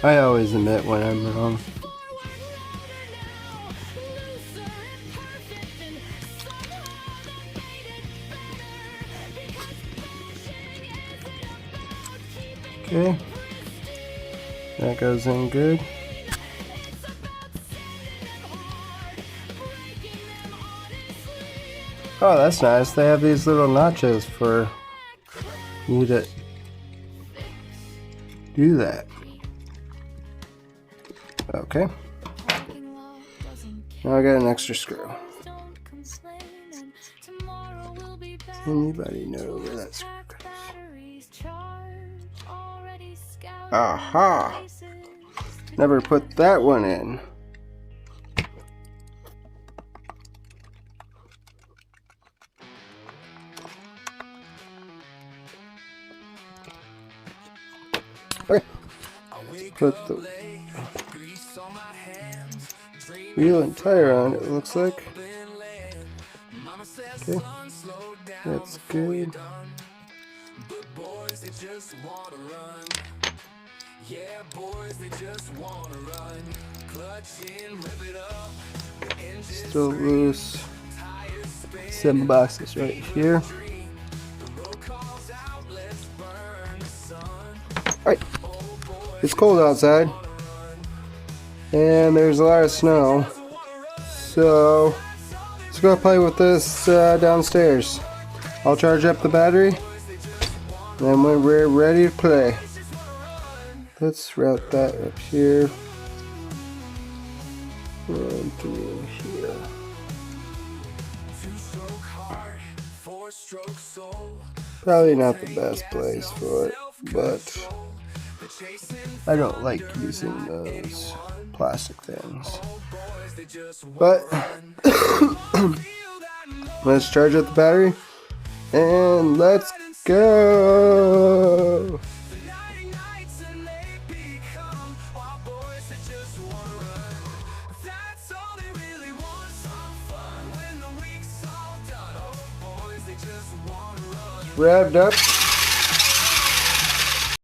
I always admit when I'm wrong. Okay, that goes in good. Oh, that's nice. They have these little notches for you to do that. Okay. Now I got an extra screw. Anybody know where that screw goes? Aha! Never put that one in. Okay. Put the wheel and tire on, it looks like. Okay. That's good. Still loose. 7 boxes right here. Alright. It's cold outside. And there's a lot of snow. So let's go play with this downstairs. I'll charge up the battery. And when we're ready to play, let's route that up here. And through here. Probably not the best place for it, but I don't like using those plastic things. But let's charge up the battery and let's go. Revved up.